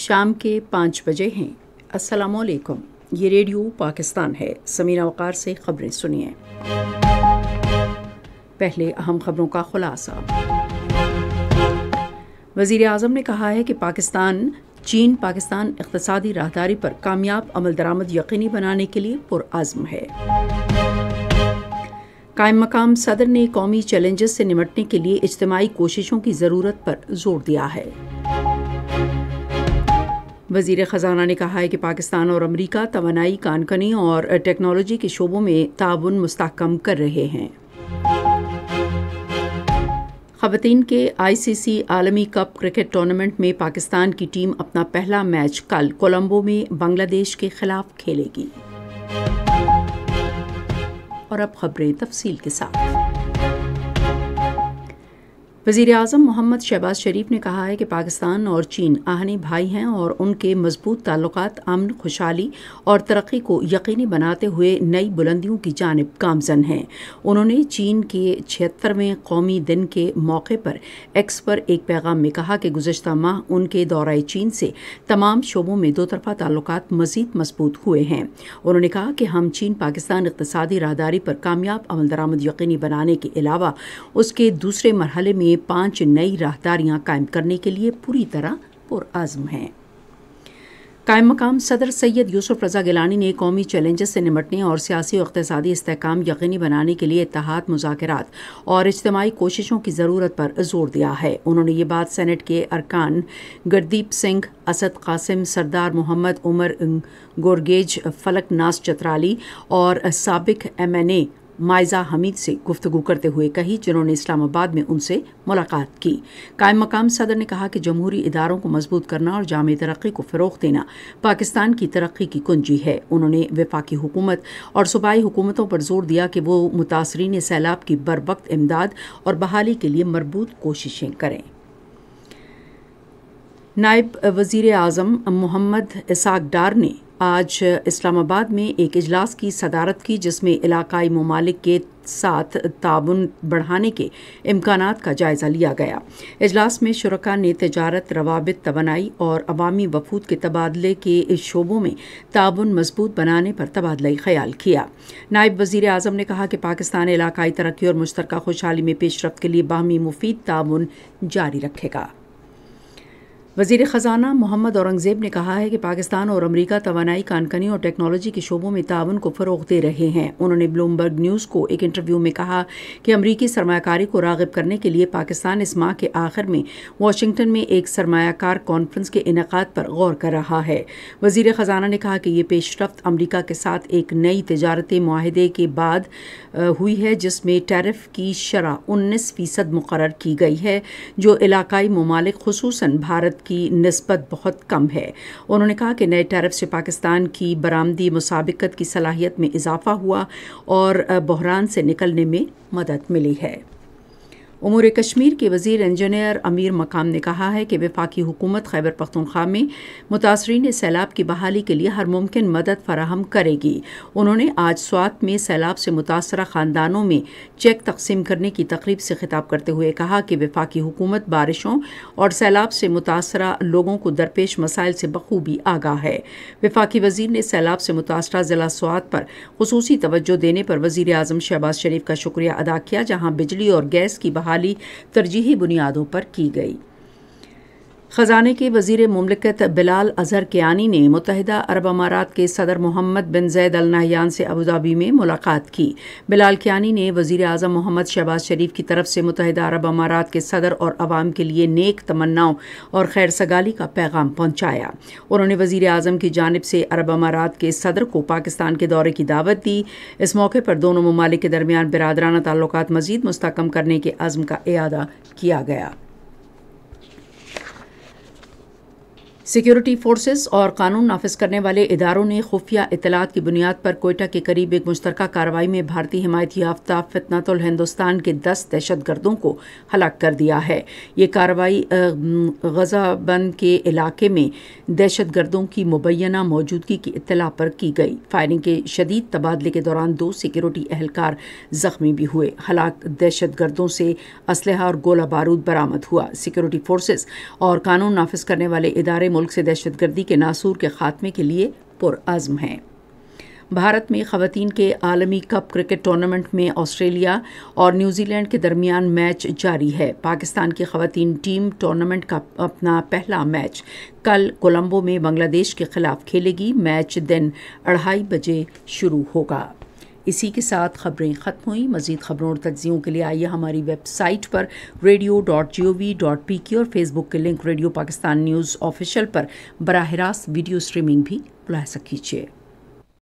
شام کے 5 بجے ہیں۔ السلام علیکم، یہ ریڈیو پاکستان ہے۔ سمیرہ وقار سے خبریں سنیے۔ پہلے اہم خبروں کا خلاصہ۔ وزیر اعظم نے کہا ہے کہ چین پاکستان اقتصادی راہداری پر کامیاب عمل درآمد یقینی بنانے کے لیے پرعزم ہے۔ قائم مقام صدر نے قومی چیلنجز سے نمٹنے کے لیے اجتماعی کوششوں کی ضرورت پر زور دیا ہے۔ وزیر خزانہ نے کہا ہے کہ پاکستان اور امریکہ توانائی، کان کنی اور ٹیکنالوجی کے شعبوں میں تعاون مستحکم کر رہے ہیں۔ خواتین کے ICC عالمی کپ کرکٹ ٹورنامنٹ میں پاکستان کی ٹیم اپنا پہلا میچ کل کولمبو میں بنگلہ دیش کے خلاف کھیلے گی۔ اور اب خبریں تفصیل کے ساتھ۔ وزیر اعظم محمد شہباز شریف نے کہا ہے کہ پاکستان اور چین آہنی بھائی ہیں اور ان کے مضبوط تعلقات امن، خوشحالی اور ترقی کو یقینی بناتے ہوئے نئی بلندیوں کی جانب گامزن ہیں۔ انہوں نے چین کے 76ویں قومی دن کے موقع پر ایکس پر ایک پیغام میں کہا کہ گزشتہ ماہ ان کے دورہ چین سے تمام شعبوں میں دو طرفہ تعلقات مزید مضبوط ہوئے ہیں۔ انہوں نے کہا کہ ہم چین پاکستان اقتصادی راہداری پر کامیاب عمل درآمد یقینی بنانے کے علاوہ اس کے دوسرے مرحلے میں 5 نئی راہداریاں قائم کرنے کے لیے پوری طرح پرعزم ہیں۔ قائم مقام صدر سید یوسف رضا گیلانی نے قومی چیلنجز سے نمٹنے اور سیاسی و اقتصادی استحکام یقینی بنانے کے لیے اتحاد، مذاکرات اور اجتماعی کوششوں کی ضرورت پر زور دیا ہے۔ انہوں نے یہ بات سینٹ کے ارکان گردیپ سنگھ، اسد قاسم، سردار محمد عمر گورگیج، فلک ناز چترالی اور سابق MNA مائزہ حمید سے گفتگو کرتے ہوئے کہی، جنہوں نے اسلام آباد میں ان سے ملاقات کی۔ قائم مقام صدر نے کہا کہ جمہوری اداروں کو مضبوط کرنا اور جامع ترقی کو فروغ دینا پاکستان کی ترقی کی کنجی ہے۔ انہوں نے وفاقی حکومت اور صوبائی حکومتوں پر زور دیا کہ وہ متاثرین سیلاب کی بروقت امداد اور بحالی کے لیے مربوط کوششیں کریں۔ نائب وزیر اعظم محمد اسحاق ڈار نے آج اسلام آباد میں ایک اجلاس کی صدارت کی، جس میں علاقائی ممالک کے ساتھ تعاون بڑھانے کے امکانات کا جائزہ لیا گیا۔ اجلاس میں شرکاء نے تجارت، روابط، توانائی اور عوامی وفود کے تبادلے کے شعبوں میں تعاون مضبوط بنانے پر تبادلہ خیال کیا۔ نائب وزیر اعظم نے کہا کہ پاکستان علاقائی ترقی اور مشترکہ خوشحالی میں پیش رفت کے لیے باہمی مفید تعاون جاری رکھے گا۔ وزیر خزانہ محمد اورنگزیب نے کہا ہے کہ پاکستان اور امریکہ توانائی، کان کنی اور ٹیکنالوجی کے شعبوں میں تعاون کو فروغ دے رہے ہیں۔ انہوں نے بلومبرگ نیوز کو ایک انٹرویو میں کہا کہ امریکی سرمایہ کاری کو راغب کرنے کے لیے پاکستان اس ماہ کے آخر میں واشنگٹن میں ایک سرمایہ کار کانفرنس کے انعقاد پر غور کر رہا ہے۔ وزیر خزانہ نے کہا کہ یہ پیش رفت امریکہ کے ساتھ ایک نئی تجارتی معاہدے کے بعد ہوئی ہے، جس میں ٹیرف کی شرح 19% مقرر کی گئی ہے، جو علاقائی ممالک خصوصاً بھارت کی نسبت بہت کم ہے۔ انہوں نے کہا کہ نئے ٹیرف سے پاکستان کی برآمدی مسابقت کی صلاحیت میں اضافہ ہوا اور بحران سے نکلنے میں مدد ملی ہے۔ امور کشمیر کے وزیر انجینئر امیر مقام نے کہا ہے کہ وفاقی حکومت خیبر پختونخوا میں متاثرین سیلاب کی بحالی کے لیے ہر ممکن مدد فراہم کرے گی۔ انہوں نے آج سوات میں سیلاب سے متاثرہ خاندانوں میں چیک تقسیم کرنے کی تقریب سے خطاب کرتے ہوئے کہا کہ وفاقی حکومت بارشوں اور سیلاب سے متاثرہ لوگوں کو درپیش مسائل سے بخوبی آگاہ ہے۔ وفاقی وزیر نے سیلاب سے متاثرہ ضلع سوات پر خصوصی توجہ دینے پر وزیر اعظم شہباز شریف کا شکریہ ادا کیا، جہاں بجلی اور گیس کی بحالی ترجیحی بنیادوں پر کی گئی۔ خزانے کے وزیر مملکت بلال اظہر کیانی نے متحدہ عرب امارات کے صدر محمد بن زید ال نہیان سے ابوظہبی میں ملاقات کی۔ بلال کیانی نے وزیر اعظم محمد شہباز شریف کی طرف سے متحدہ عرب امارات کے صدر اور عوام کے لیے نیک تمناؤں اور خیر سگالی کا پیغام پہنچایا۔ انہوں نے وزیر اعظم کی جانب سے عرب امارات کے صدر کو پاکستان کے دورے کی دعوت دی۔ اس موقع پر دونوں ممالک کے درمیان برادرانہ تعلقات مزید مستحکم کرنے کے عزم کا اعادہ کیا گیا۔ سیکیورٹی فورسز اور قانون نافذ کرنے والے اداروں نے خفیہ اطلاعات کی بنیاد پر کوئٹہ کے قریب ایک مشترکہ کارروائی میں بھارتی حمایت یافتہ فتنۃ الہندوستان کے 10 دہشت گردوں کو ہلاک کر دیا ہے۔ یہ کارروائی غزہ بند کے علاقے میں دہشت گردوں کی مبینہ موجودگی کی اطلاع پر کی گئی۔ فائرنگ کے شدید تبادلے کے دوران 2 سیکیورٹی اہلکار زخمی بھی ہوئے۔ ہلاک دہشت گردوں سے اسلحہ اور گولہ بارود برآمد ہوا۔ سیکیورٹی فورسز اور قانون نافذ کرنے والے ادارے ملک سے دہشت گردی کے ناسور کے خاتمے کے لیے پرعزم ہیں۔ بھارت میں خواتین کے عالمی کپ کرکٹ ٹورنامنٹ میں آسٹریلیا اور نیوزی لینڈ کے درمیان میچ جاری ہے۔ پاکستان کی خواتین ٹیم ٹورنامنٹ کا اپنا پہلا میچ کل کولمبو میں بنگلہ دیش کے خلاف کھیلے گی۔ میچ دن 2:30 بجے شروع ہوگا۔ اسی کے ساتھ خبریں ختم ہوئیں۔ مزید خبروں اور تجزیوں کے لیے آئیے ہماری ویب سائٹ پر radio.gov.pk اور فیس بک کے link radio Pakistan news official پر براہ راست ویڈیو اسٹریمنگ بھی ملاحظہ کیجیے۔